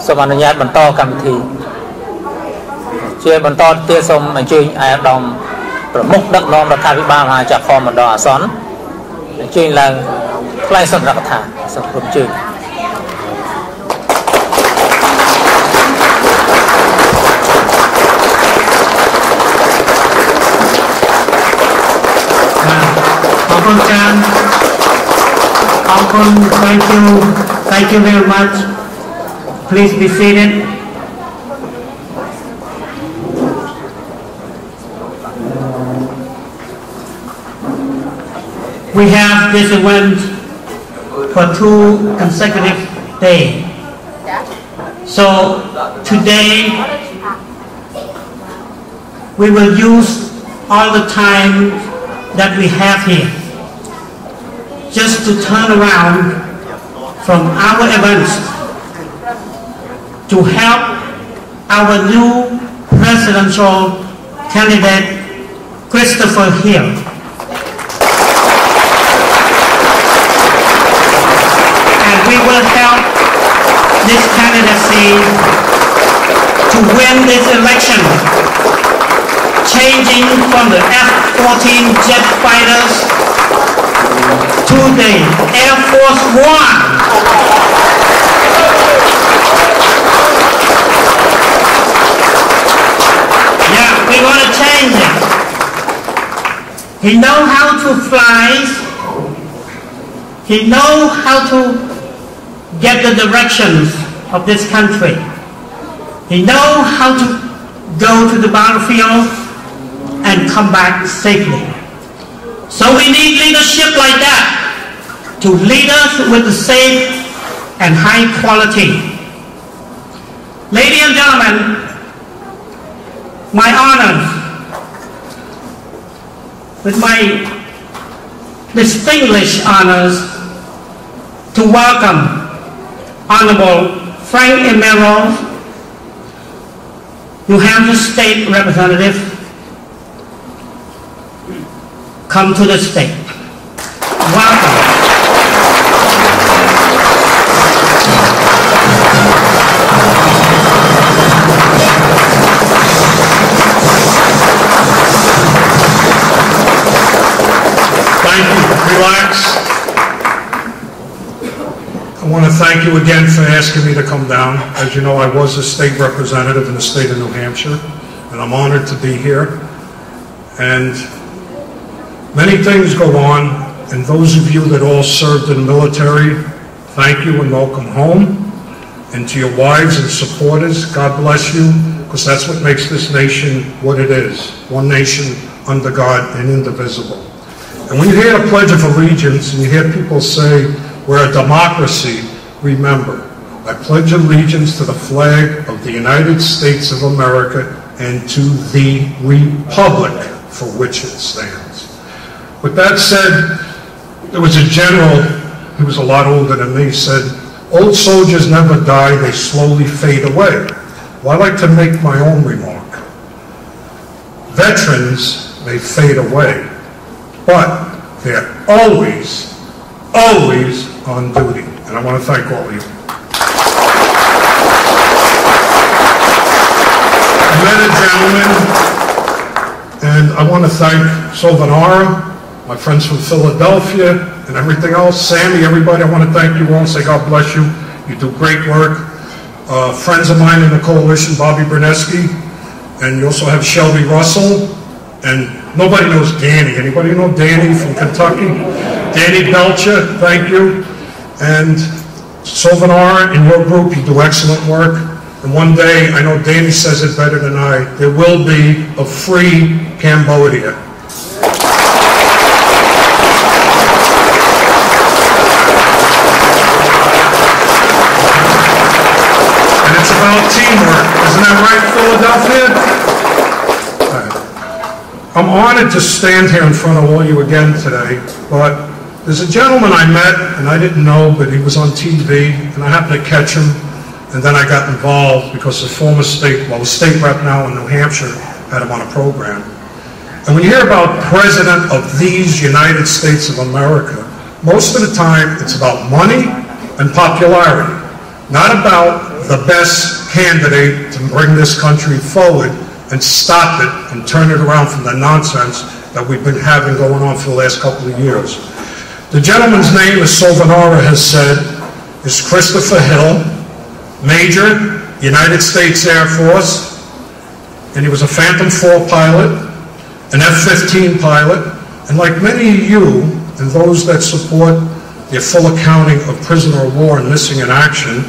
សូមអនុញ្ញាតបន្តកម្មវិធីជាបន្តទៀតសូមអញ្ជើញអាយដាមប្រមុខដឹកនាំរដ្ឋាភិបាលមហាចក្រខមបណ្ដោះអាសន្នអញ្ជើញឡើងថ្លែងសន្និដ្ឋានសូមគ្រប់ជើងអរគុណចា៎អរគុណ thank you very much. Please be seated. We have this event for 2 consecutive days. So today we will use all the time that we have here just to turn around from our events to help our new presidential candidate Christopher Hill. And we will help this candidacy to win this election, changing from the F-14 jet fighters to the Air Force One. Yeah, we want to change it. He knows how to fly. He knows how to get the directions of this country. He knows how to go to the battlefield and come back safely. So we need leadership like that to lead us with the safe and high quality. Ladies and gentlemen, my honor, with my distinguished honors, to welcome Honorable Frank Emero, New Hampshire State Representative, come to the stage. Welcome. Thank you. Relax. I want to thank you again for asking me to come down. As you know, I was a state representative in the state of New Hampshire, and I'm honored to be here. And many things go on, and those of you that all served in the military, thank you and welcome home. And to your wives and supporters, God bless you, because that's what makes this nation what it is. One nation under God and indivisible. And when you hear the Pledge of Allegiance and you hear people say, we're a democracy, remember, I pledge allegiance to the flag of the United States of America and to the republic for which it stands. With that said, there was a general who was a lot older than me, said, old soldiers never die, they slowly fade away. Well, I like to make my own remark. Veterans may fade away, but they're always on duty. And I want to thank all of you. I met a gentleman, and I want to thank Sylvanara, my friends from Philadelphia, and everything else. Sammy, everybody, I want to thank you all and say God bless you. You do great work. Friends of mine in the coalition, Bobby Bernesky, and you also have Shelby Russell, and nobody knows Danny. Anybody know Danny from Kentucky? Danny Belcher, thank you. And Sylvanara, in your group, you do excellent work. And one day, I know Danny says it better than I, there will be a free Cambodia. And it's about teamwork. Isn't that right, Philadelphia? I'm honored to stand here in front of all you again today, but there's a gentleman I met, and I didn't know, but he was on TV, and I happened to catch him, and then I got involved because the former state rep now in New Hampshire had him on a program. And when you hear about President of these United States of America, most of the time it's about money and popularity, not about the best candidate to bring this country forward and stop it and turn it around from the nonsense that we've been having going on for the last couple of years. The gentleman's name, as Silvanara has said, is Christopher Hill, Major, United States Air Force, and he was a Phantom IV pilot, an F-15 pilot, and like many of you and those that support the full accounting of prisoner of war and missing in action,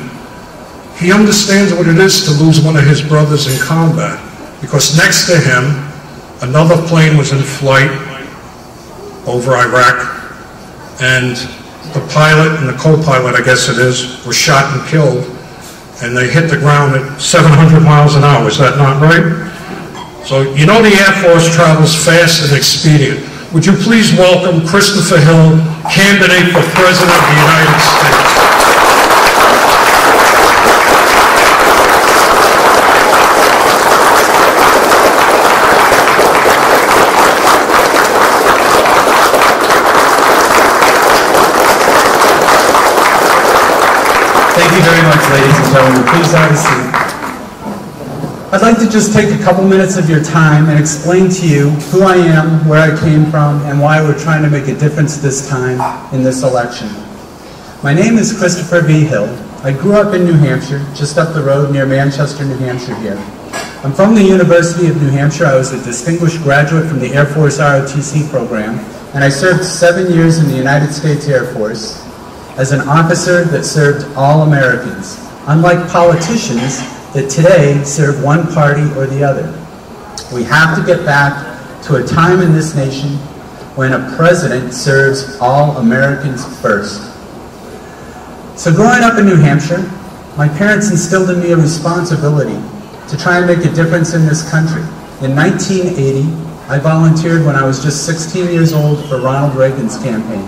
he understands what it is to lose one of his brothers in combat, because next to him, another plane was in flight over Iraq, and the pilot and the co-pilot, I guess it is, were shot and killed, and they hit the ground at 700 miles an hour. Is that not right? So you know the Air Force travels fast and expedient. Would you please welcome Christopher Hill, candidate for President of the United States. Thank you very much, ladies and gentlemen. Please have a seat. I'd like to just take a couple minutes of your time and explain to you who I am, where I came from, and why we're trying to make a difference this time in this election. My name is Christopher V. Hill. I grew up in New Hampshire, just up the road near Manchester, New Hampshire here. I'm from the University of New Hampshire. I was a distinguished graduate from the Air Force ROTC program, and I served 7 years in the United States Air Force as an officer that served all Americans, unlike politicians that today serve one party or the other. We have to get back to a time in this nation when a president serves all Americans first. So growing up in New Hampshire, my parents instilled in me a responsibility to try and make a difference in this country. In 1980, I volunteered when I was just 16 years old for Ronald Reagan's campaign.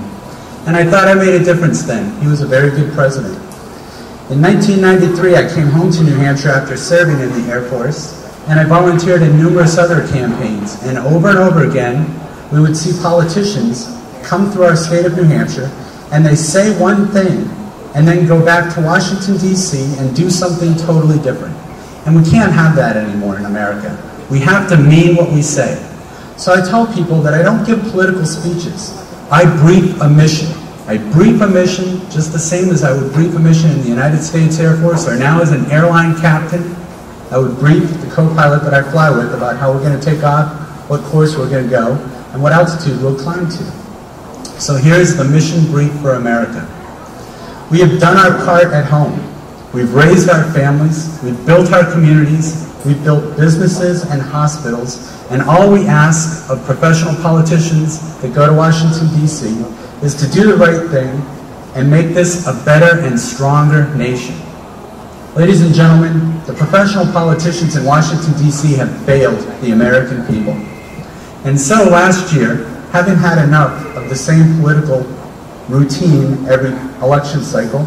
And I thought I made a difference then. He was a very good president. In 1993, I came home to New Hampshire after serving in the Air Force, and I volunteered in numerous other campaigns. And over again, we would see politicians come through our state of New Hampshire, and they say one thing, and then go back to Washington, D.C., and do something totally different. And we can't have that anymore in America. We have to mean what we say. So I tell people that I don't give political speeches. I brief a mission. I brief a mission just the same as I would brief a mission in the United States Air Force, or now as an airline captain. I would brief the co-pilot that I fly with about how we're going to take off, what course we're going to go, and what altitude we'll climb to. So here's the mission brief for America. We have done our part at home. We've raised our families, we've built our communities, we've built businesses and hospitals, and all we ask of professional politicians that go to Washington, D.C. is to do the right thing and make this a better and stronger nation. Ladies and gentlemen, the professional politicians in Washington, D.C. have failed the American people. And so last year, having had enough of the same political routine every election cycle,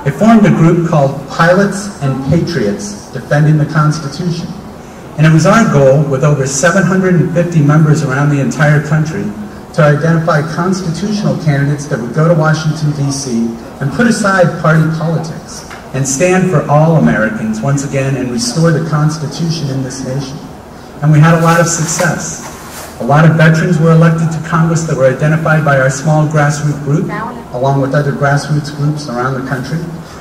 it formed a group called Pilots and Patriots Defending the Constitution. And it was our goal, with over 750 members around the entire country, to identify constitutional candidates that would go to Washington, D.C. and put aside party politics and stand for all Americans once again and restore the Constitution in this nation. And we had a lot of success. A lot of veterans were elected to Congress that were identified by our small grassroots group, along with other grassroots groups around the country.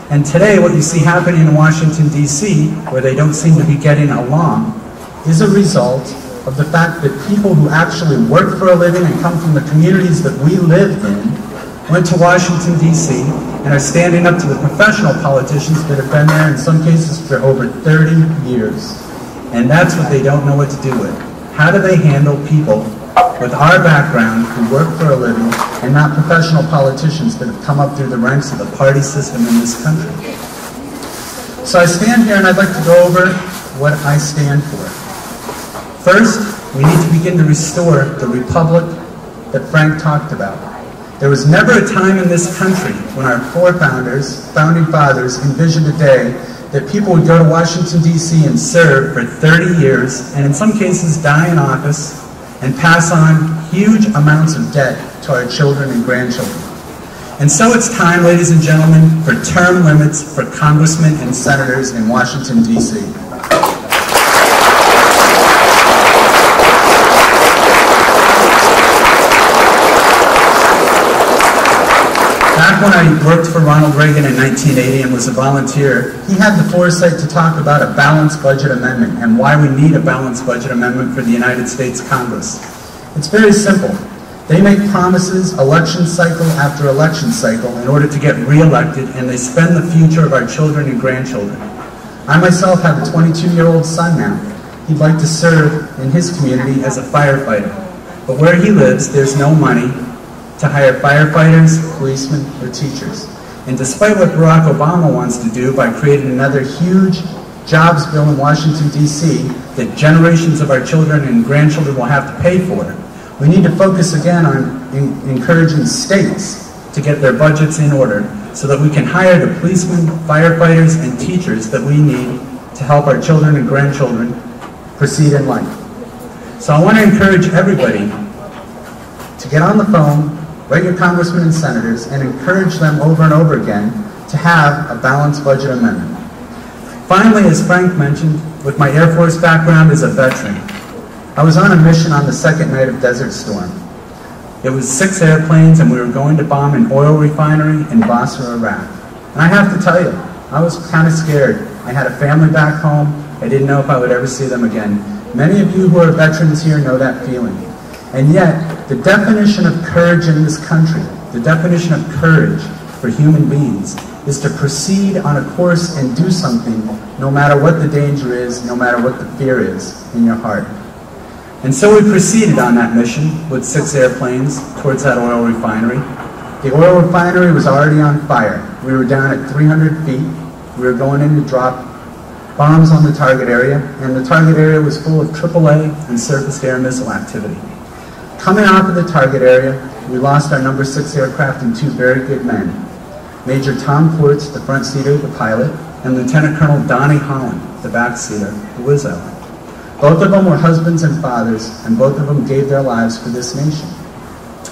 And today, what you see happening in Washington, D.C., where they don't seem to be getting along, is a result of the fact that people who actually work for a living and come from the communities that we live in went to Washington, D.C. and are standing up to the professional politicians that have been there in some cases for over 30 years. And that's what they don't know what to do with. How do they handle people with our background who work for a living and not professional politicians that have come up through the ranks of the party system in this country? So I stand here and I'd like to go over what I stand for. First, we need to begin to restore the republic that Frank talked about. There was never a time in this country when our founding fathers, envisioned a day that people would go to Washington, D.C. and serve for 30 years, and in some cases die in office, and pass on huge amounts of debt to our children and grandchildren. And so it's time, ladies and gentlemen, for term limits for congressmen and senators in Washington, D.C. Back when I worked for Ronald Reagan in 1980 and was a volunteer, he had the foresight to talk about a balanced budget amendment and why we need a balanced budget amendment for the United States Congress. It's very simple. They make promises election cycle after election cycle in order to get re-elected, and they spend the future of our children and grandchildren. I myself have a 22-year-old son now. He'd like to serve in his community as a firefighter. But where he lives, there's no money to hire firefighters, policemen, or teachers. And despite what Barack Obama wants to do by creating another huge jobs bill in Washington, D.C. that generations of our children and grandchildren will have to pay for, we need to focus again on encouraging states to get their budgets in order so that we can hire the policemen, firefighters, and teachers that we need to help our children and grandchildren proceed in life. So I want to encourage everybody to get on the phone, write your congressmen and senators, and encourage them over and over again to have a balanced budget amendment. Finally, as Frank mentioned, with my Air Force background as a veteran, I was on a mission on the second night of Desert Storm. It was 6 airplanes, and we were going to bomb an oil refinery in Basra, Iraq. And I have to tell you, I was kind of scared. I had a family back home. I didn't know if I would ever see them again. Many of you who are veterans here know that feeling. And yet, the definition of courage in this country, the definition of courage for human beings, is to proceed on a course and do something no matter what the danger is, no matter what the fear is in your heart. And so we proceeded on that mission with 6 airplanes towards that oil refinery. The oil refinery was already on fire. We were down at 300 feet. We were going in to drop bombs on the target area, and the target area was full of AAA and surface-to-air missile activity. Coming off of the target area, we lost our number 6 aircraft and 2 very good men. Major Tom Quartz, the front seater, the pilot, and Lieutenant Colonel Donnie Holland, the back seater, the whiz-out. Both of them were husbands and fathers, and both of them gave their lives for this nation.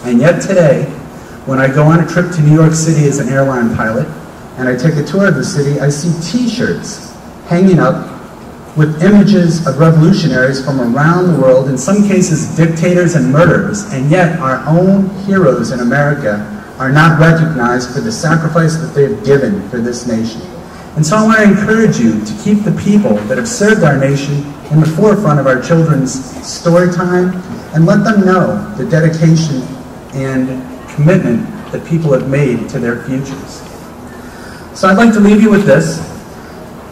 And yet today, when I go on a trip to New York City as an airline pilot, and I take a tour of the city, I see T-shirts hanging up with images of revolutionaries from around the world, in some cases dictators and murderers, and yet our own heroes in America are not recognized for the sacrifice that they've given for this nation. And so I want to encourage you to keep the people that have served our nation in the forefront of our children's story time, and let them know the dedication and commitment that people have made to their futures. So I'd like to leave you with this.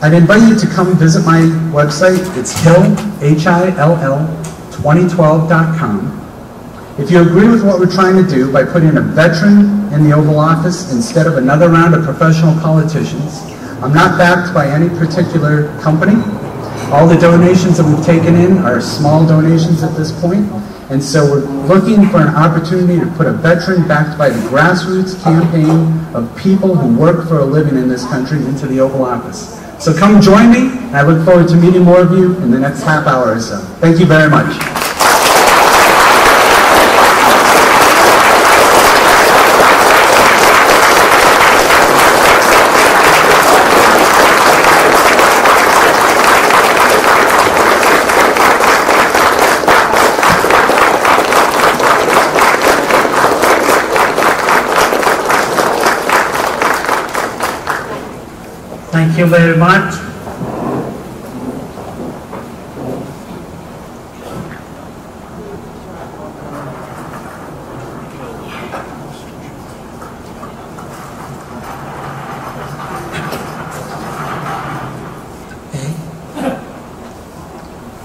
I'd invite you to come visit my website. It's hill2012.com. If you agree with what we're trying to do by putting a veteran in the Oval Office instead of another round of professional politicians, I'm not backed by any particular company. All the donations that we've taken in are small donations at this point. And so we're looking for an opportunity to put a veteran backed by the grassroots campaign of people who work for a living in this country into the Oval Office. So come join me. I look forward to meeting more of you in the next half hour or so. Thank you very much. Thank you very much.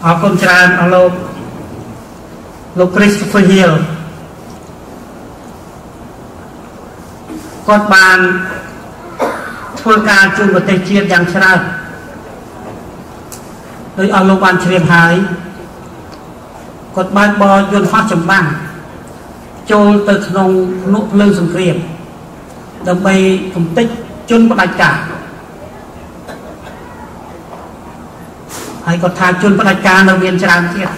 Our contract Look Christopher Hill.គាត់បានធ្វើការជួយប្រទេសជាតិយ៉ាងច្រើនដោយអស់លោកបានជ្រាបហើយគាត់បានបរយន្តហោះចម្បាំងចូលទៅក្នុងភ្នក់ភ្លើងសង្គ្រាមដើម្បីកំទេចជនផ្ដាច់ការហើយគាត់ថាជនផ្ដាច់ការនៅមានច្រើនទៀត